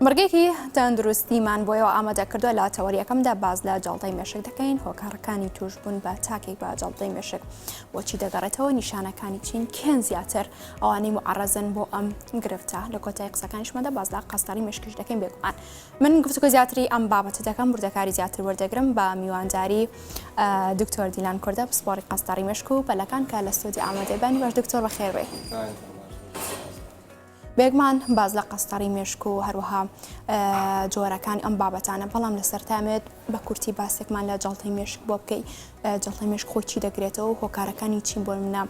بەڕگەیەکی تەندروستیمان بۆیەوە ئامادە کردووە لە تەوەریەکەمدا باز لە جەڵتەی مێشک دەکەین هۆکارەکانی توشبوون بە تاکێک بە جەڵتەی مێشک بۆچی دەگەڕێتەوە نیشانەکانی چین کێن زیاتر ئەوانەی معەڕەزن بۆ ئەم گرفتە لە کۆتای قسەکانیشمەدا باز لە قەستاری مێشکش دەکەین بێگومان من گفتوگۆ زیاتری ئەم بابەتە دەکەم بردەکاری زیاتر وەردەگرم بە میوانداری دکتۆر دیلان کوردە پسپۆڕی قەستاری مێشک و پەلەکان کە لە ستۆدیۆ ئامادەبانی باش دکتۆر بەخێر بێ بێگمان باز لە قەستاری مێشک و هەروەها جۆرەکانی ئەم بابەتانە بەڵام لە سەرتامێت بە کورتی باسێکمان لە جەڵتەی مێشک بۆ بکەی جەڵتەی مێشک خۆی چی دەگرێتەوە و هۆکارەکانی چین بۆ منە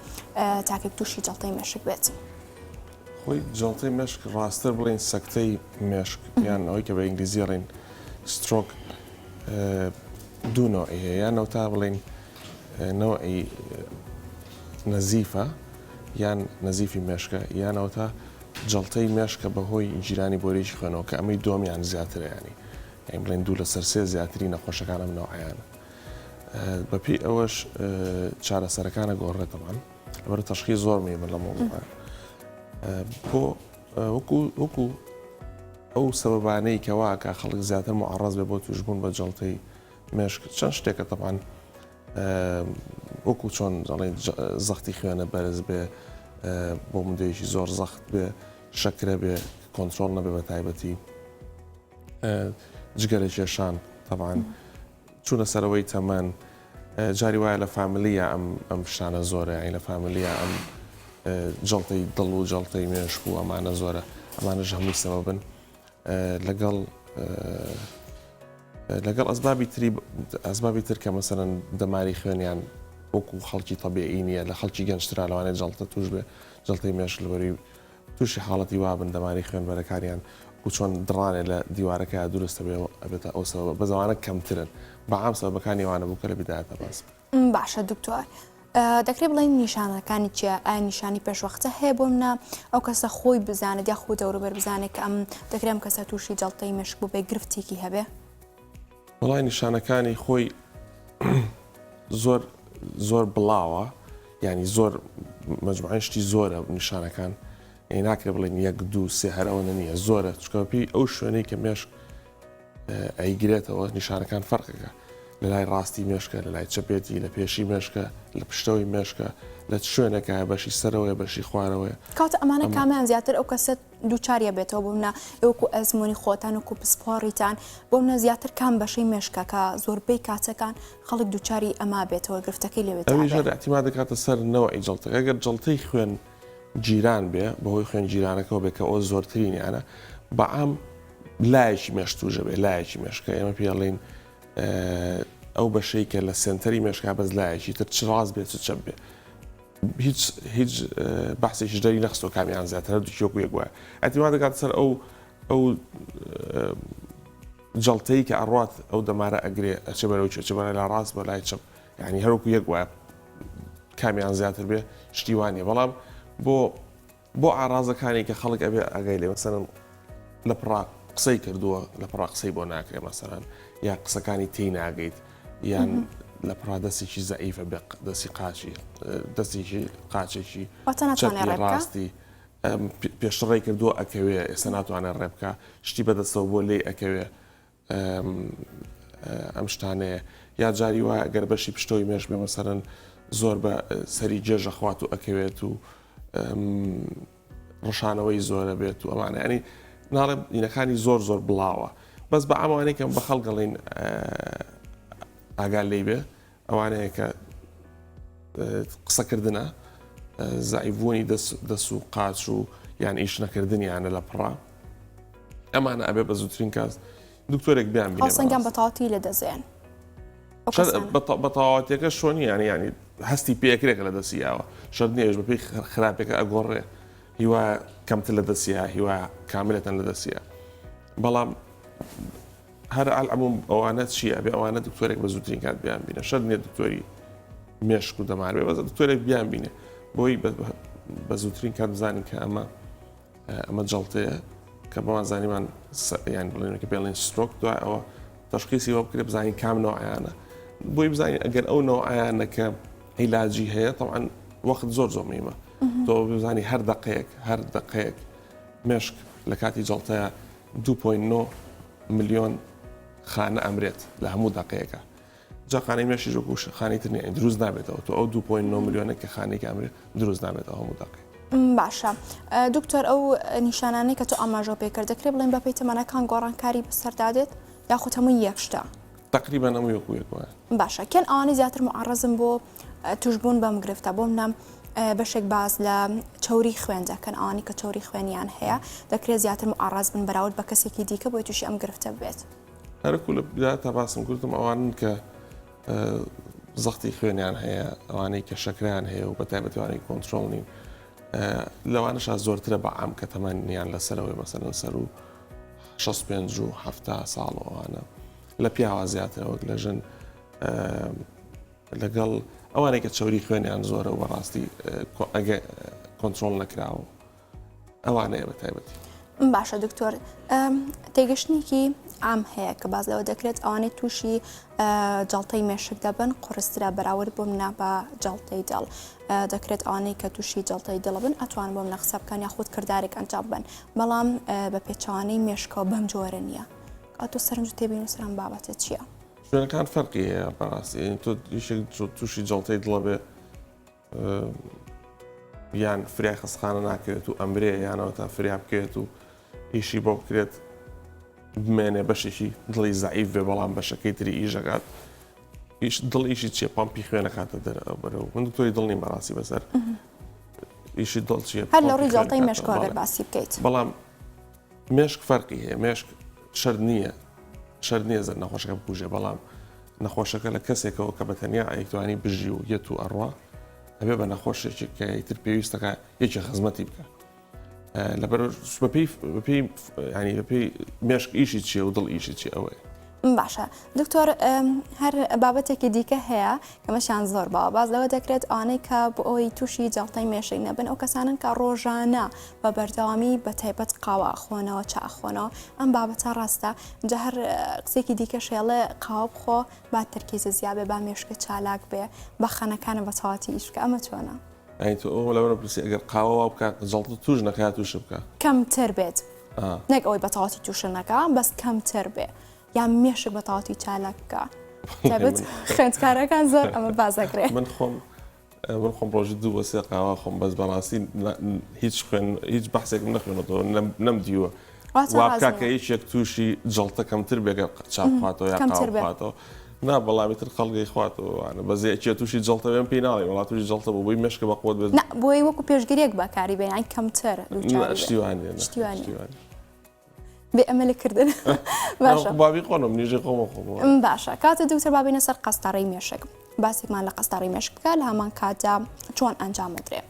تاکێک تووشی جەڵتەی مێشک بێت خۆی جەڵتەی مێشک ڕاستتر بڵێن سەکتەی مێشک یان ئەوەی کە بە ئینگلیزی ڕێن سترۆک دوو نوعی هەیە یان ئەو تا بڵێن نوعی نەزیفە یان نەزیفی مێشکە یان ئەو تا جەڵتەی مێشکە بەهۆی جیرانی بۆرێکی خوێنەوە کە ئەمەی دۆمیان زیاترە ینی یان بڵێن دوو لەسەر سێ زیاتری نەخۆشەکان ئەم نەوعیانە بەپێی ئەوەش چارەسەرەکانە گۆڕێتەوەن لەبەر تەشخیص زۆر مهمە لە مۆڵوعە بۆ وەکو ئەو سەبەبانەی کەوا کە خەڵک زیاتر معەڕەز بێ بۆ توشبوون بە جەڵتەی مێشک چەند شتێکە تەبعاً وەکو چۆن زەختی خوێنە بەرز بێ بۆ مدەیەکی زۆر زەخت بێ شەکرە بێ کۆنتترۆل نەبێ بە تایبەتی جگەرە کێشان تەبعاً چوونە سەرەوەی تەمەن جاری وایە لە فامیلیە ئەم شتانە زۆرە یانی لە فامیلیە ئەم جەڵتەی دڵ و جەڵتەی مێشک و ئەمانە زۆرە ئەمانەش هەمووی سەبەبن لەگەڵ ئەسبابی تر کە مەسەرەن دەماری خوێنیان وەکو خەڵکی تەبیعی نییە لە خەڵکی گەنجترا لەوانێت جەڵتە توش بێ جەڵتەی مێشک لەبەری تووشی حاڵەتی وابن دەماری خوێنبەرەکانیان و چۆن دڕانێ لە دیوارەکە دروستە بێ ئەبێتە ئەو سەبەبە بە زەوانە کەمترن بەعام سەبەبەکانی ئەوانە بوو کە لە بیدایەتە باس باشە دکتۆر دەکرێت بڵێن نیشانەکانی چیە ئایا نیشانی پێشوەختە هەیە بۆ منە ئەو کەسە خۆی بزانێت یا خۆ دەوروبەر بزانێت کە ئەم دەکرێت ئەم کەسە تووشی جەڵتەی مێشک بوو بێ گرفتێکی هەبێ وەڵای نیشانەکانی خۆی زۆر بڵاوە ینی زۆر مەجموعەن شتی زۆرە نیشانەکان یعنی ناکرێت بڵێن یەک دوو سێ هەر ئەوە نییە زۆرە چکەپی ئەو شوێنەی کە مێشک ئەیگرێتەوە نیشانەکان فەرقەکە لە لای ڕاستی مێشکە لە لای چەپێتی لە پێشی مێشکە لە پشتەوەی مێشکە لە چێنێکە بەشی سەرەوەی بەشی خوارەوەی کاتە ئەمانە کامیان زیاتر ئەو کەسە دووچاریە بێتەوە بۆ منە ئەوکو ئەزمموی خۆتان وکو پسپۆڕیتان بۆ منە زیاتر کام بەشەی مێشکە کە زۆربەی کاتەکان خەڵک دووچاری ئەما بێتەوە گرفتەکەی لەوێت ئەویژە احتیما دەکاتە سەر نەوەی جەڵتەکە ئەگەر جەڵتەی خوێن جیران بێ بەهۆی خوێن جیرانەکەەوە بێ کە ئەو زۆرترینیانە بەعام لایەکی مێشتوژە بێ لایەکی مێشکە ئێمە پێڵین ئەو بەشەی کە لە سنتەری مێشکا بەز لایەکی تر چ ڕاست بێت چ چەپ بێ هیچ بەحسێکی دەری نەخستۆ کامیان زیاتر دووکیۆک یەک وایە ئەتیما دەکات سەر ئەو جەڵتەی کە ئەڕات ئەو دەمارە ئەگرێ ئەچە بەرەو چ بەرە لە ڕاست بە لای چەپ یعنی هەروکو یەک وایە کامیان زیاتر بێ شتیوانیە بەڵام بۆ ئاڕازەکانی کە خەڵک ئەبێ ئەگەی لێ مەسەرەن لە پڕا قسەی کردووە لە پڕا قسەی بۆ ناکرێ مەسەرەن یا قسەکانی تێی ناگەیت یان لە پرادەستێکی زەعیفە بێ دەستێکی قاچێکی ڕاستی پێشڕێی کردووە ئەکەوێ ئێستا ناتوانێت ڕێبکە شتی بەدەستەوە بۆ لێ ئەکەوێ ئەم شتانەیە یا جاری وایە ئەگەر بەشی پشتەوەی مێش بێ مەسەرەن زۆر بە سەری جێژە خوات و ئەکەوێت و ڕشانەوەی زۆرە بێت و ئەمانە ینی ناڵێ ئینەکانی زۆر بڵاوە بەس بە ئەمانەی کەم بە خەڵگەڵین ئاگال لێ بێ ئەوانەیە کە قسەکردنە زایڤوونی دەست و قاچ و یان ئیش نەکردنیانە لە پڕا ئەمانە ئەبێ بە زووترین کاس دکتۆرێک بیان بینێ هەڵسەنگیان بەتەواوی لە دەزێن بە تەواوەتیەکە شۆنی ینی هەستی پێکرێکە لە دەستیاوە شەر نێژ بەپێی خراپێکە ئەگۆڕێ هیوا کەمتر لە دەستیا هیوا کاملەتەن لە دەستیە بەڵام هەر ئەموم ئەوانە چیە بێ ئەوانە دکتۆرێک بە زووترین کات بیان بینە شەر نیە دکتۆری مێشک و دەمار بێ بەز دکتۆرێک بیان بینێ بۆی بە زووترین کات بزانین کە ئەمە جەڵتەیە کە بەوانزانیمان یان بڵێنکە پێڵێن سترۆک دوای ئەوە تەشخیصی وە بکرێ بزانین کام نەوعیانە بۆی بزانین ئەگەر ئەو نەوعیانە کە عیلاجی هەیە طبعاً وەخت زۆر مهمە تۆ بزانی هەر دقەیەک مێشک لە کاتی جەڵتەیە 2.9 ملیۆن خانە ئەمرێت لە هەموو داقەیەەکە جا خانەی مێشی ژۆکوش خانی تر نیە دروست نابێتەوە تۆ ئەو 2.9 ملیۆنە کە خانێکی ئەمرێت دروست نابێتەوە هەموو داقی. باشە دکتۆر ئەو نیشانانەی کە تۆ ئاماژۆ پێکرد دەکرێت بڵێن بە پێی تەمەنەکان گۆڕانکاری بەسەردادێت یاخود هەمووی یەک شتە تقریبا هەموو یەکوەیە. باشە کێن ئەوانەی زیاتر معڕەزم بۆ توشبوون بەم گرفتە بۆ منام بەشێک باز لە چوری خوێن دەکەن ئەوانی کە چوری خوێنیان هەیە دەکرێت زیاتر معڕەز بن بەراورد بە کەسێکی دیکە بۆی تووشی ئەم گرفتە بێت. هەرکو لە بدايە تا باسم کردم ئەوانن کە زەختی خوێنیان هەیە ئەوانەی کە شەکریان هەیە و بە تایبەتیوانی کۆنتترۆل نین لەوانش زۆرترە بە عام کە تەمەنیان لەسەرەوەی مەسەرەن سەر و 65 و 70 ساڵ ئەوانە لە پیاوە زیاترە وەک لە ژن لەگەڵ ئەوانەی کە چوری خوێنیان زۆرە و بەڕاستی ئەگە کۆنتترۆل نەکراوە ئەوانەیە بە تایبەتی. باشە دکتۆر تێگەشتێکی ئام هەیە کە باز لەوە دەکرێت ئەوانەی تووشی جەڵتەی مێشک دەبن قڕسترا بەراورد بۆ منە بە جەڵتەی دڵ دەکرێت ئەوانەی کە تووشی جەڵتەی دڵ بن ئەتوان بۆم لە قسە بکەن یاخود کردارێک ئەنجام بن بەڵام بە پێچوانەی مێشکەوە بەم جۆرە نییە ئەتۆ سەرنج تێبین و سەرم بابەتە چییە؟ شوێنەکان فەرقی هەیە بەڕاستی تۆ تووشی جەڵتەی دڵە بێ یان فرای خستخانە ناکرێت و ئەمرێ یانەوە تا فریا بکرێت و ئیشی بۆ بکرێت بمێنێ بەشێکی دڵی زعیف بێ بەڵام بەشەکەی تری ئیژەکات دڵ ئیشی چیە پامپی خوێنەکاتە دەرەوە من دکتۆری دڵ نیم بەڕاستی بەسەر ئیشی دڵ چیە هەر لە ڕووی جەڵتەی مێشکەوە ئەگەر باسی بکەیت بەڵام مێشک فەرقی هەیە مێشک شەر نییە زەر نەخۆشەکە بکوژێ بەڵام نەخۆشەکە لە کەسێکەوە کە بەتەنیا ئەیتوانی بژی و یەت و ئەڕوا هەبێ بە نەخۆشێکی کە تر پێویستەکە یەکی خزمەتی بکە لەبەر بەپێی مێشک ئیشی چیە و دڵ ئیشی چی ئەوەیە. باشە دکتۆر هەر بابەتێکی دیکە هەیە کەمەشیان زۆر باوە باز لەوە دەکرێت ئەوانەی کە بۆ ئەوی تووشی جەڵتەی مێشک نەبن ئەو کەسانن کە ڕۆژانە بە بەردەوامی بە تایبەت قاوە ئەخۆنەوە چا ئەخۆنەوە ئەم بابەتە ڕاستە جا هەر قسێکی دیکە شێڵێ قاوە بخۆ با تەرکیزە زیاد بێ با مێشکە چالاک بێ بە خەنەکانە بە تەواتی ئیشکە ئەمە چۆنە؟ ئەیتۆ ئەو لەوەرە پرسی ئەگەر قاوە بکە جەڵتە توش نەکات توش بکە کەمتر بێت نەک ئەوەی بە تەواتی تووشە نەکە بەس کەمتر بێ یان مێشک بە تەواتی چالاک بکە تایبەت خوێندکارەکان زۆر ئەمە باز دەکرێت. من خۆم ڕۆژی دوو بە سێ قاوا خۆم بەس بەڕاستی هیچ بەحسێکم نەخوێنەوە نەمدیوە وا بکە کە هیچ یەک تووشی جەڵتە کەمتر بێگە چاپ بخواتەوە یا قاو بخواتەوە نا بەڵامی تر خەڵکی خواتەوە بەزێکی تووشی جەڵتە بێن پێی ناڵێ وڵات تووشی جەڵتە بۆ بۆی مێشکە بە قوت بێت بۆی وەکو پێشگیریەک بەکاری بێن کەمتر شتیوان بێ ئەمەلەکردن بابی خۆنم نیژی خۆمە خۆم باشە کاتە دوکتەر بابینە سەر قەستەڕەی مێشک باسێکمان لە قەستەڕی مێشک بکە لە هەمان کاتدا چۆن ئەنجام بدرێ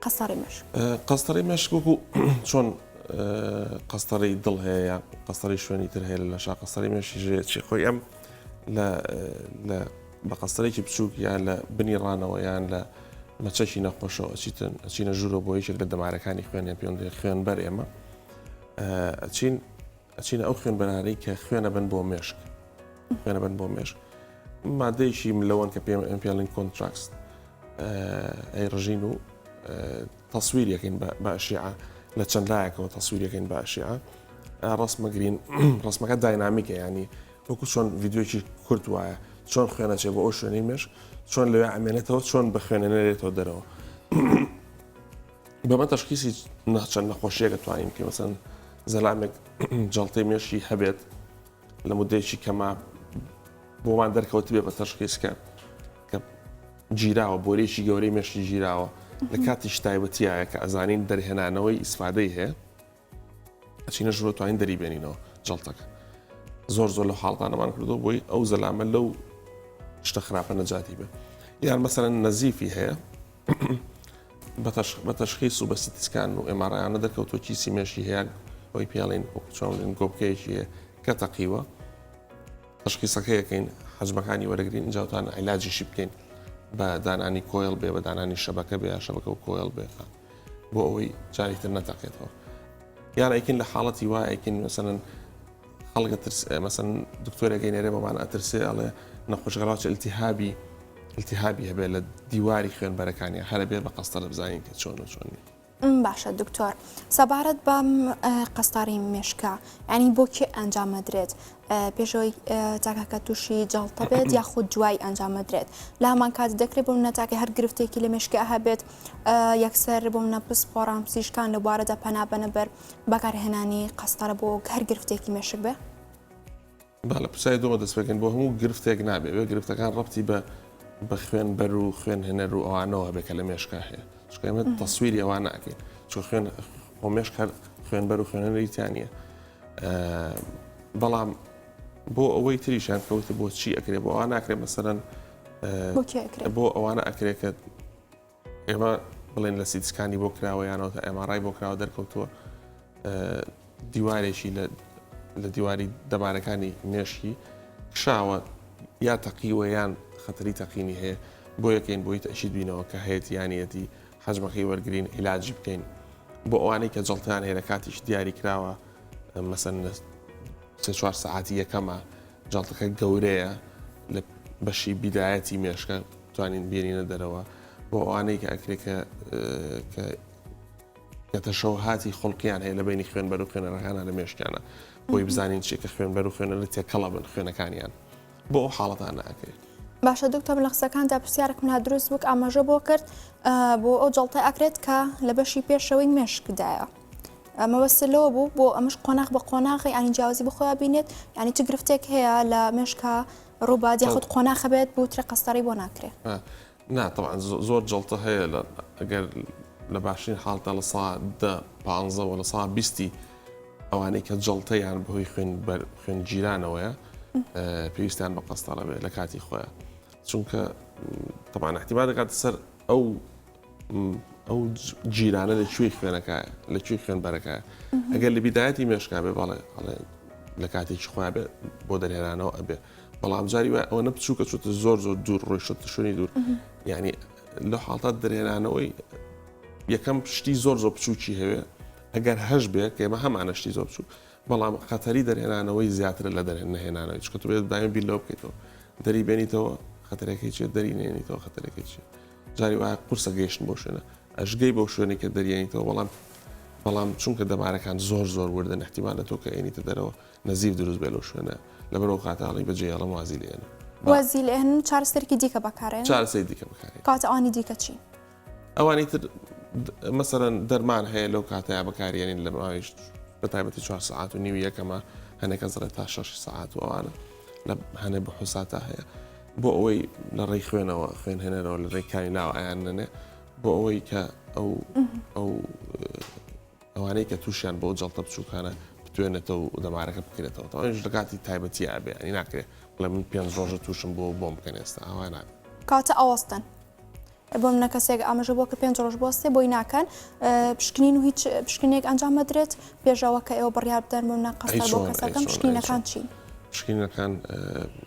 قەستەڕی مێشک قەستەڕی مێشک وەکو چۆن قەستەڕی دڵ هەیە قەستەڕی شوێنی تر هەیە لە شا قەستەڕی مێشی ژێتی خۆی ئەم بە قەستەرێکی بچووک یان لە بنی ڕانەوە یان لە مەچەکی نەخۆشەوە ئەچینە ژوورە بۆ یەکێک لە دەمارەکانی خوێنیان پێ خوێنبەر ئێمە ئەچینە ئەو خوێنبەرانەی کە خوێنە بن بۆ مێشک خوێنە بن بۆ مێشک مادەیەکی ملەوەن کە پێڵین کۆنتراکس ئەی ڕژین و تەسویریەکەین بە ئەشیعە لە چەند لایەکەوە تەسویریەکەین بە ئەشیعە ڕسمەگرین ڕسمەکە داینامیکە ینی وەکو چۆن ڤیددیۆکی کورت وایە چۆن خوێنەچێ بۆ ئەو شوێنەی مێشک چۆن لەوێ ئەمێنێتەوە چۆن بە خوێنەنێتەوە دەرەوە بەمە تەشخیصی چەند نەخۆشیەکە توانین کە مەسەن زەلامێک جەڵتەی مێشی هەبێت لە مودەیەکی کەما بۆمان دەرکەوت بێ بە تەشخیصکە کە گیراوە بۆرێکی گەورەی مێشی گیراوە لە کاتیش تایبەتیایە کە ئەزانین دەرهێنانەوەی ئیسفادەی هەیە ئەچینە ژوورە توانین دەریبێنینەوە جەڵتەکە زۆر لەو حاڵتانەمان کردو بۆی ئەو زەلامە لەو شتە خراپە نەجاتی بێ یان مەسەرەن نەزیفی هەیە بە تەشخیص و بە سیتیسکان و ئێمارایانە دەرکەوتۆ کیسی مێشی هەیە ئەوی پێڵین چۆن گۆبکەیەکی هەیە کە تەقیوە تەشخیصەکە یەکەین حەجمەکانی وەرەگرین جاوتان عیلاجیشی بکەین بە دانانی کۆیل بێ بە دانانی شەبەکە بێ شەبەکە و کۆیل بێ بۆ ئەوەی جاری تر نەتەقێتەوە یان ئەیکن لە حاڵەتی وایە ئەیکن مەسەن خەڵکە مەسەن دکتۆرێکی نێرێ بەمان ئەترسێ ئەڵێ نەخۆشگەڵاوچە التیهابی هەبێت لە دیواری خوێنبەرەکانی هەرە بێت بە قەستەرە بزانین کە چۆن و چۆنی باشە دکتۆر سەبارەت بەم قەستاری مێشکە ینی بۆ کێ ئەنجامەدرێت پێشەوەی تاکەکە تووشی جاڵتە بێت یاخود دوای ئەنجامەدرێت لە هەمان کات دەکرێت بۆ نەتاکە هەر گرفتێکی لە مێشکە هەبێت یەکسەر بۆ نەپس خۆڕام پزیشکان لە بوارەدا پەنابەنە بەر بەکارهێنانی قەستەرە بۆ هەر گرفتێکی مێشک بێ لە پرسای دووەمە دەست بکەین بۆ هەموو گرفتێک نابێت گرفتەکان ڕەبتی بە خوێن بەر و خوێن هێنەر و ئەوانەوە بێکە لە مێشکە هەیە چکەمە تەسویری ئەوان ناکەین چۆ خوێن بۆ مێشک هەر خوێن بەر و خوێنەریتیانە بەڵام بۆ ئەوەی تریشان کەوتە بۆ چی ئەکرێ بۆ ئەوان ناکرێت مەسەرەن بۆ ئەوانە ئەکرێت کە ئێمە بڵێن لە سیتسکانی بۆ کراوە یانەوە ئەمارای بۆ کراوە دەرکەوتووە دیوارێکی لە دیواری دەمارەکانی مێشکی کشاوە یا تەقیوە یان خەتەری تەقینی هەیە بۆ یەکەین بۆی تەشید بینەوە کە هەیەت یانیەتی حەجمەکەی وەرگین عیلاجی بکەین بۆ ئەوانەی کە جەڵتیان هەیە لە کاتیش دیاری کراوە مەسەن 3-4 سەعاتی یەکەمە جەڵتەکە گەورەیە لە بەشی بیدایەتی مێشکە توانین بێنینە دەرەوە بۆ ئەوانەی کە ئەکرێت کە تەشەوهاتی خڵقیان هەیە لە بینی خوێن بەر و خوێنەرەکانە لە مێشکانە بۆی بزانین چێکە خوێن بەر و خوێنە لە تێکەڵە بن خوێنەکانیان بۆ ئەو حاڵەتان ناکرێت باشە دکتۆر لە قسەکاندا پرسیارێکم لا دروست بوو ئاماژە بۆ کرد بۆ ئەو جەڵتای ئەکرێت کە لە بەشی پێشەوەی مێشکدایە مەوەسلەوە بوو بۆ ئەمەش قۆناغ بە قۆناغی ئانی جیاوازی بخۆیان بینێت ینی چ گرفتێک هەیە لە مێشکە ڕووبات یاخود قۆناغ بێت بۆ ترێ قەستەری بۆ ناکرێت نا طبعا زۆر جەڵتە هەیە ئەگەر لە باشترین حاڵتە لە ساعت 10-15 و لە ساعت 20 ئەوانەی کە جەڵتەیان بەهۆی خوێن جیرانەوەیە پێویستیان بە قەستەرە بێت لە کاتی خۆیان چونکە طبعا احتیمال دەکاتە سەر ئەو جیرانە لەکوێی خوێنەکەیە لەکوێی خوێنبەرەکەیە ئەگەر لە بیدایەتی مێشکا بێ بەڵێ لە کاتێکی خۆیان بێت بۆ دەرهێنانەوە ئەبێ بەڵام جاری وایە ئەوە نەپچووکە چوتە زۆر دوور ڕۆیشتە شوێنی دوور یعنی لە حاڵەت دەرهێنانەوەی یەکەم شتی زۆر بچووکی هەوێ ئەگەر هەش بێت کە ئێمە هەمانە شتی زۆر بچوو بەڵام خەتەری دەرهێنانەوەی زیاتر لە دەرهێنانەوەی چکە تو بێت دایم بیر لەوە بکەیتەوە دەری بێنیتەوە خەتەرەکەی چێت دەری نێنیتەوە خەتەرەکەی چێت جاری وایە قورسە گەیشتن بۆ شوێنە ئەشگەی بۆ شوێنی کە دەریێنیتەوە بەڵام چونکە دەمارەکان زۆر وردن احتیمالە تۆ کە ئێنیتە دەرەوە نەزیف دروست بێت لەو شوێنە لەبەرەوە کاتاڵی بەجێ ئەڵەم وازی لێنە وازی لێن چارەسەرکی دیکە بەکارێن چارەسەری دیکە بەکارێن کاتە ئەوانی دیکە چی ئەوانی تر مەسەرەن دەرمان هەیە لەو کاتەیە بەکارێنین لە ماوەی بەتایبەتی 4 ساعات و نیو یەکەمە هەنێکە زڕێت تا 6 ساعات و ئەوانە لە هەنێ بە حوساتە هەیە بۆ ئەوەی لە ڕێی خوێنەوە خوێن هێنەرەوە لە ڕێکانی لاوە ئایان نەنێ بۆ ئەوەی کە ئەوانەی کە تووشیان بۆ جەڵتە بچووکانە بتوێنێتەوە و دەمارەکە بکرێتەوە تاوانش لە کاتی تایبەتی ئابێ ئەنی ناکرێت بڵێ من 5 ڕۆژە تووشم بۆم بکەن ئێستا ئەوان نابێت کاتە ئەوەستن بۆ منە کەسێک ئاماژە بۆ کە 5 ڕۆژ بۆستێ بۆی ناکەن پشکنین و هیچ پشکنێک ئەنجام مەدرێت پێشەوە کە ئێوە بڕیار بدەن بۆ ناقەستە بۆ کەسەکەم پشکنینەکان چین پشکنینەکان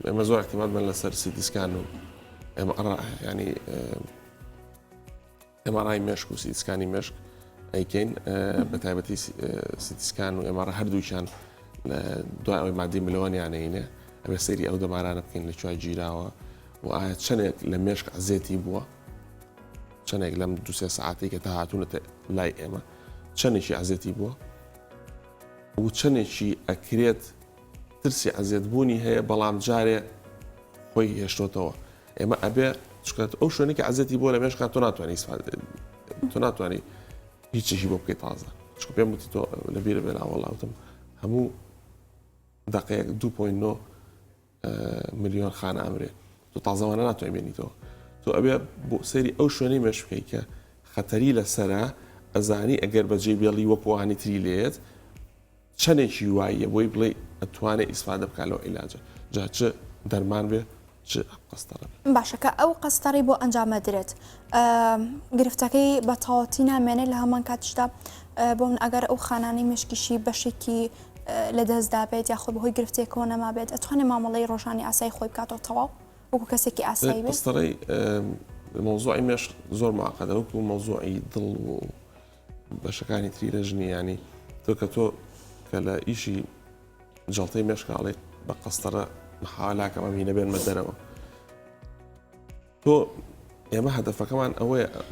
ئێمە زۆر احتیمال بن لەسەر سیتیسکان و ینی ئێمارای مێشک و سیتیسکانی مێشک ئەیکەین بە تایبەتی سیتیسکان و ئێمارە هەردووچیان دوای ئەوەی مادی ملەوەنیانەینێ ئەبێ سەیری ئەو دەمارانە بکەین لە کوای گیراوە و ئایا چەندێک لە مێشک عزێتی بووە چەندێک لەم 2-3 ساعتی کە تا هاتوونەتە لای ئێمە چەندێکی عزێتی بووە و چەندێکی ئەکرێت ترسی عزێتبوونی هەیە بەڵام جارێ خۆی هێشتۆتەوە ئێمە ئەبێ چکات ئەو شوێنێکی عزێتی بۆ لە مێشکان تۆ ناتوانانی هیچێکی بۆ بکەیت تازە چکە پێم وتی تۆ لەبیرە بێ لاوەڵاوتم هەموو دقەیەک 2.9 ملیۆن خانە ئەمرێ تۆ تازەوانە ناتوانین بێنیتەوە تۆ ئەبێ بۆ سەیری ئەو شوێنەی مێش بکەی کە خەتەری لەسەرە ئەزانی ئەگەر بەجێ بێڵی وەکوانی تری لێت چەندێکی وایە بۆی بڵێ ئەتوانێت ئیسفادە بکات لەو عیلاجە جا چ دەرمان بێ چ قەستەرە باشەکە ئەو قەستەری بۆ ئەنجامەدرێت گرفتەکەی بە تەواوەتی نامێنێت لە هەمان کاتیشدا بۆ من ئەگەر ئەو خانانی مشکیشی بەشێکی لە دەستدا بێت یاخۆ بەهۆی گرفتێکەوە نەما بێت ئەتوانێت مامەڵەی ڕۆژانی ئاسایی خۆی بکاتەوە تەواو وەکو کەسێکی ئاسایی بێت قەستەرەی مۆزوعی مێش زۆر معقەدە وەکو مۆزوعی دڵ و بەشەکانی تری لە ژنی ینی تۆ کە تۆ کە لە ئیشی جەڵتەی مێشکاڵێ بە قەستەرە محاولاکەم ئەمینە بێنمە دەرەوە تۆ ئێمە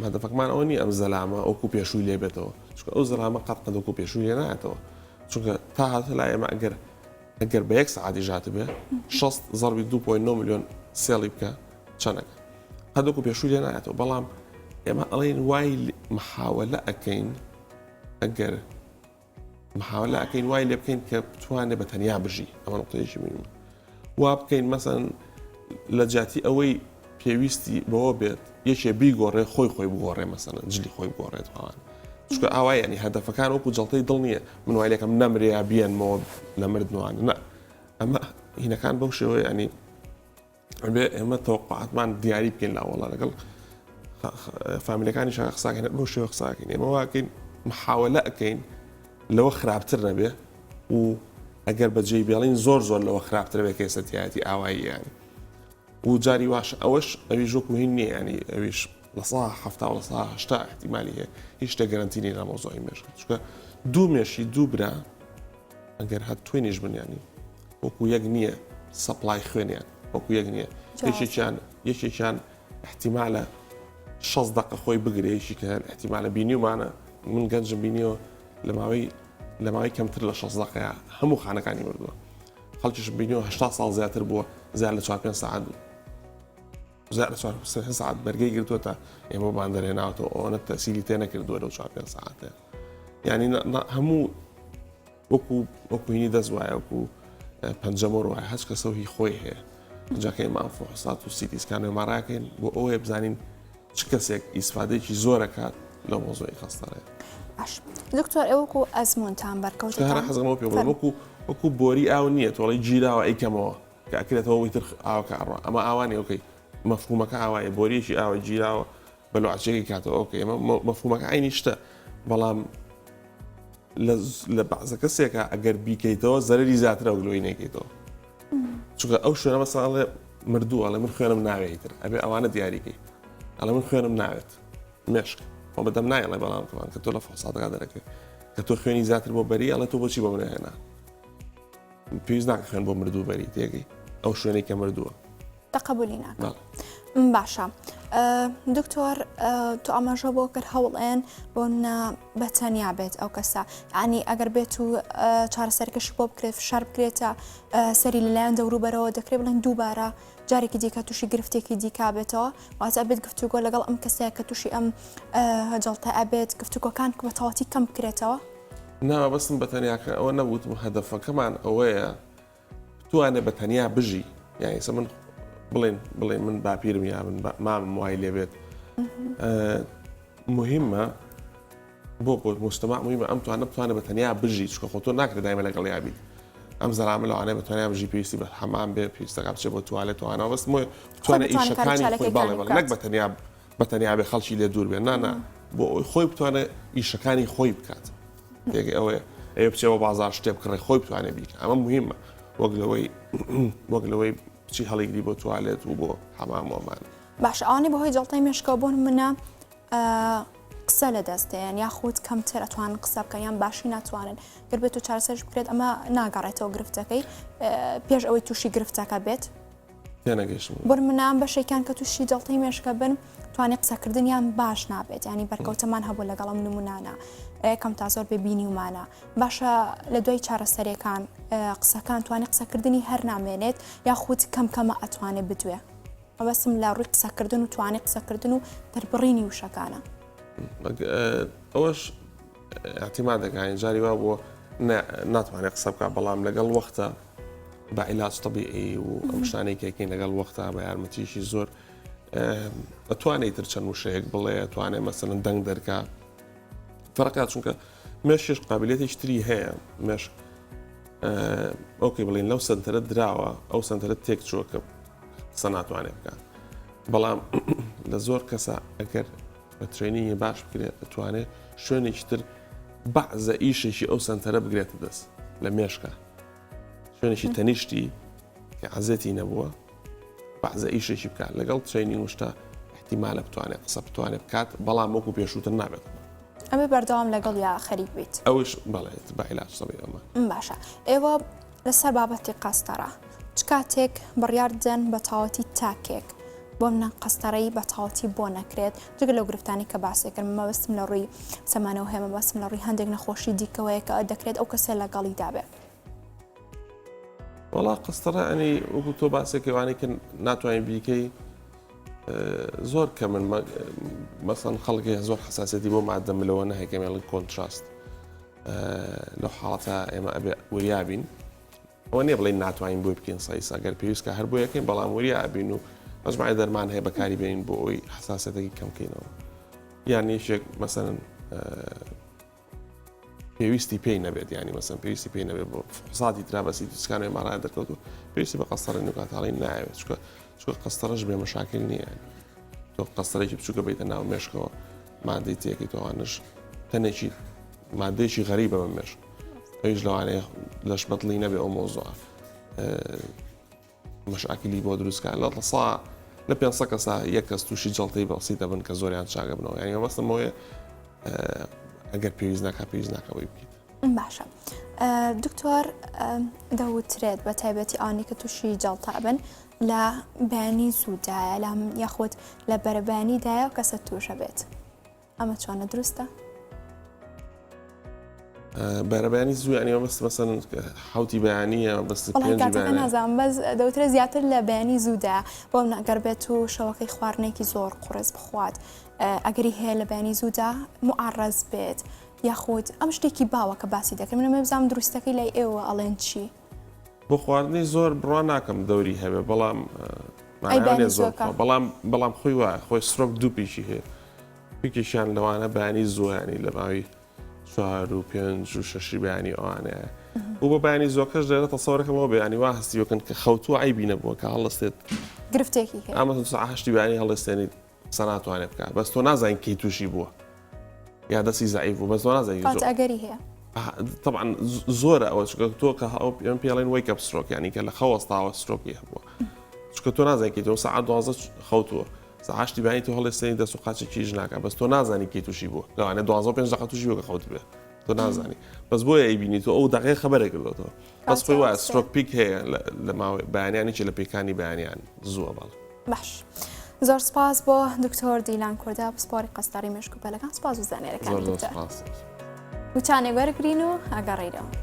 هەدەفەکەمان ئەوە نی ئەم زەلامە ئەوکو پێشووی لێ بێتەوە چونکە ئەو زەلامە قەت قەدەکو پێشووی لێ نایەتەوە چونکە تا هاتە لای ئێمە ئەگەر بە 1 سەعاتی ژاتە بێ 6 ضربی 2.9 ملیۆن سێڵی بکە چەندەکە قەدەکو پێشووی لێ نایەتەوە بەڵام ئێمە ئەڵێن وای محاولە ئەەکەین ئەگەر محاولە ئەەکەین وای لێ بکەین کە بتوانێت بە تەنیا بژی ئەمە نقطەیەکی مهمە وا بکەین مەسەن لە جاتی ئەوەی پێویستی بەوە بێت یەکێ بیگۆڕێ خۆی بگۆڕێ مەسەن جلی خۆی بگۆڕێت هاوان چونکە ئاوای ینی هەدەفەکان وەکو جەڵتەی دڵ نییە من وای لەکەم نەمرێ یا بیێنمەوە لە مردنوان نە ئەمە هینەکان بەو شێوەیە ینی بێ ئێمە تەوقعاتمان دیاری بکەین لاوەڵا لەگەڵ فامیلەکانی شان قساکەین بەو شێوە قساکەین ئێمە واکەین محاولە ئەەکەین لەوە خراپتر نەبێ و ئەگەر بەجێ بێڵین زۆر لەوە خراپتر بێ کەسەتیاتی ئاواییان و جاری واش ئەوەش ئەوی ژۆک هین نییە ینی ئەویش لە 1970 احتیمالی هەیە هیچ شتێک گەرانتی نین لە مۆزۆی مێشک چونکە دوو مێشی دوو برا ئەگەر هەت توێنیش بنیانی وەکو یەک نییە سەپلای خوێنیان وەکو یەک نییە یەکێکیان احتیمالە 6 دقیقە خۆی بگرێشی کە احتیمالە بینیومانە من گەنجم بینیەوە لە ماوەی کەمتر لە 6 دقیقە هەموو خانەکانی مردووە خەڵکیش بینیەوە 80 ساڵ زیاتر بووە زیاد لە 4-5 ساعت بوو زیاد لە 4 ساعت بەرگەی گرتووە تا ئێمە باندەرێناوەتەوە ئەوەنە تەسیری تێ نەکردووە لەو 4-5 ساعتە یعنی هەموو وەکو هینی دەست وایە وەکو پەنجەمۆر وایە هەچ کەسەوهی خۆی هەیە جاکەی مافۆحسات و سیتی سکان و ماڕاکەین بۆ ئەوەیە بزانین چ کەسێک ئیسفادەیەکی زۆرەکات لە مۆزۆی خەستەڕێ باش دکتۆر ئێوەکو ئەزمونتان بەرکەوتان حەزەکەمەوە پێ بڵێم وەکو بۆری ئاو نییە تۆڵی گیراوە ئەیکەمەوە کە ئەکرێتەوە ویتر ئاوکە ئەڕوا ئەمە ئاوانی ئۆکەی مەفهومەکە ئاوایە بۆریەکی ئاوە گیراوە بەلوعچێکی کاتەوە ئۆکەی ئەمە مەفهومەکە عینی شتە بەڵام لە بەعزە کەسێکە ئەگەر بیکەیتەوە زەرری زیاترە وگلۆی نەکەیتەوە چونکە ئەو شوێنە مەساڵێ مردووە ئەڵێ من خوێنم ناوێتتر ئەبێ ئەوانە دیاریکەی ئەڵێ من خوێنم ناوێت مێشک خۆ بەدەم نایڵێ بەڵامکەوان کە تۆ لە فۆسادەکە دەرەکەی کە تۆ خوێنی زیاتر بۆ بەری ئەڵێ تۆ بۆچی بۆ منێهێنا پێویست ناکە خوێن بۆ مردوو بەری تێگەی ئەو شوێنێک کە مردووە تەقبولی ناکە باشە دکتۆر تو ئاماژە بۆ کرد هەوڵێن بۆ بەتەنیا بێت ئەو کەسە ینی ئەگەر بێت و چارەسەرکەشی بۆ بکرێت فشار بکرێتە سەری لەلایەن دەوروبەرەوە دەکرێت بڵێن دووبارە جارێکی دیکە تووشی گرفتێکی دیکا بێتەوە واتە ئەبێت گفتوگۆ لەگەڵ ئەم کەسەیە کە تووشی ئەم هەجەڵتە ئەبێت گفتوگۆکان بە تەواتی کەم بکرێتەوە ناوە بەستم بەتەنیاکە ئەوە نەبووتم هەدەفەکەمان ئەوەیە بتوانێت بەتەنیا بژی یعنی سە من بڵێن من باپیرم یا من مامم وای لێ بێت مهمە بۆ مجتەمع مهمە ئەم بتوانێت بەتەنیا بژی چکە خۆ تۆ ناکرێت دایمە لەگەڵ یابیت ئەم زەرامە لەوانەیە بەتوانیا بژی پێویستی بە حەمام بێ پێویستەکە بچێت بۆ توالێت توانەوە بەست بتوانێت ئیشەکانی خۆی باڵێ نەک بەتەنیا بێ خەڵکی لێ دوور بێ نانا بۆ خۆی بتوانێت ئیشەکانی خۆی بکات تێگەی ئەوەیە ئەوە بچێەوە بازار شتێ بکڕێ خۆی بتوانێت بیکە ئەمە مهمە وەک لەوەی بچی هەڵیگری بۆ توالێت و بۆ حەمامۆمان باش ئەوانەی بەهۆی جەڵتەی مێشکەوە بۆن منە قسە لە دەستەیەن یاخود کەمتر ئەتوانن قسە بکەن یان باشی ناتوانن گەر بێت و چارەسەرش بکرێت ئەمە ناگەڕێتەوە گرفتەکەی پێش ئەوەی تووشی گرفتەکە بێت بۆ منام بەشێکان کە تووشی جەڵتەی مێشکە بن توانێت قسەکردنیان باش نابێت ینی بەرکەوتەمان هەبوو لەگەڵم نمونانە یەکەم تا زۆر ببینی ومانە باشە لە دوای چارەسەرەکان قسەکان توانێت قسەکردنی هەر نامێنێت یاخود کەمکەمە ئەتوانێت بدوێ ئەوەسم لە ڕووی قسەکردن و توانێت قسەکردن و دەربڕینی وشەکانە ئەوەش احتیمال دەکەین جاری وا بۆ ناتوانێت قسە بکە بەڵام لەگەڵ وەختە بە عیلاج طبیعی و ئەم شتانێکێکین لەگەڵ وەختە بە یارمەتیشی زۆر ئەتوانێت تر چەند وشەیەک بڵێ ئەتوانێت مەسەلەن دەنگ دەرکا فەرقات چونکە مێشش قابلیەتێکی تری هەیە مێش ئۆکەی بڵین لەو سنتەرە دراوە ئەو سنتەرە تێک چووە کە قسە ناتوانێت بکات بەڵام لە زۆر کەسە ئەگەر بە ترێنینگی باش بکرێت ئەتوانێت شوێنێکی تر بەعزە ئیشێکی ئەو سنتەرە بگرێتە دەست لە مێشکە شوێنێکی تەنیشتی کە عەزەتی نەبووە بەعزە ئیشێکی بکات لەگەڵ ترێنینگ وشتا احتیمالە بتوانێت قسە بتوانێت بکات بەڵام وەکو پێشووتر نابێت ئەمە بەردەوام لەگەڵ یا خەریک بێت ئەوش بەڵێت بە عیلاج طبیعی ئەمە باشە ئێوە لەسەر بابەتی قەستەرە چ کاتێک بڕیار دەن بە تاوەتی تاکێک بۆ منە قەستەڕەی بە تاوەتی بۆ نەکرێت جگە لەو گرفتانی کە باسێکرد مەبەستم لە ڕووی سەمانەوە هەیە مەبەستم لە ڕووی هەندێک نەخۆشی دیکەوەیە کە دەکرێت ئەو کەسە لەگەڵی دابێت. وڵا قەستەڕە ئەنی وەکو تۆ باسێکەوانی کە ناتوانین بیکەی زۆر کە من مەسەن خەڵکی زۆر حساسەتی بۆ مادە ملەوە نەهێکەمێڵی کۆنتراست لەو حاڵەتە ئێمە ئەبێ وریابین ئەوە نییە بڵێن ناتوانین بۆی بکەین سایسا گەر پێویستکە هەر بۆ یەکەین بەڵام وریابین و مەجموعی دەرمان هەیە بەکاری بێنین بۆ ئەوی حساسەتێکی کەمکەینەوە یان یەکێک مەسەن پێویستی پێی نەبێت ینی مەسەن پێویستی پێی نەبێت بۆ فسادی ترابەسی سکانەوەی ماڕای دەکەوت و پێویستی بە قەستەڕی نوکاتاڵی ناوێت چکە قەستەڕەش بێ مەشاکل نییە تۆ قەستەرێکی بچووکە بیتە ناو مێشکەوە مادەی تێکی تۆوانش تەنێکی مادەیەکی غەریبە بە مێشک ئەویش لەوانەیە لەش بەدڵی نەبێ ئەو مۆزوعە مەشاکلی بۆ دروستکە لە 500 کەسا یەک کەس تووشی جەڵتەی بەڵسی دەبن کە زۆریان چاگە بنەوە یعنی مەبەستمەوەیە ئەگەر پێویست ناکەوەی بکەیت. باشە دکتۆر دەوترێت بە تایبەتی ئەوانەی کە تووشی جەڵتا بن لە بەیانی زوودایە یاخود لە بەرەبەیانیدایە و کەسە تووشە بێت ئەمە چۆنە دروستە؟ بەرەبەیانی زوو ینی مەبەست مەسەن حوتی بەیانیە بەست نازانم بەس دەوترێت زیاتر لە بەیانی زوودا بۆ ئەگەر بێت و شەوەکەی خواردنێکی زۆر قوڕێز بخوات ئەگەری هەیە لە بەیانی زوودا معڕەز بێت یاخود ئەم شتێکی باوە کە باسی دەکەم منە مەبزانم دروستەکەی لای ئێوە ئەڵێن چی؟ بۆ خواردنی زۆر بڕوان ناکەم دەوری هەبێ بەڵام خۆی وایە خۆی سرۆک دوو پیشی هەیە پیکیشیان لەوانە بەیانی زۆیانی لە ماوەی 4 و 5 و 6 بەیانی ئەوانەیە و بۆ بەیانی زۆکەش دەێتە سەورەکەمەوە بەیانی وا هەستیوەکەن کە خەوتووە ئایبی نەبووە کە هەڵستێت گرفتێکی ئەمە هەشتی بەیانی هەڵستێنی سەناتوانێت بکات بەس تۆ نازانین کەی تووشی بووە یا دەستی زعیف بوو بەس تۆ نازانین ئەگەری هەیە طبعا زۆرە ئەوە تۆ کە ئەم پێڵێن وەیک ئەپ سترۆک ینی کە لە خەوەستاوە سترۆکی هەبووە چکە تۆ نازانیت تۆ سەعات 12 خەوتووە سەعاشتی بەیانی تۆ هەڵستێنی دەست و قاچێکیش ناکات بەس تۆ نازانی کەی تووشی بووە لەوانێ 12 5 دقیقە تووشی بووە کە خەوت بێ تۆ نازانی بەس بۆیە ئەیبینی تۆ ئەو دقیقە خەبەرێک کردوێتەوە بەس خۆی وایە سترۆک پیک هەیە لە ماوەی بەیانیانی چی لە پێکانی بەیانیان زووە باڵ. باش زۆر سپاس بۆ دکتۆر دیلان کوردە پسپۆری قەستەڕی مێشک و پەلەکان سپاس و زانێرەکان وتانێک وەرگرین و ئاگەڕێیرەوە.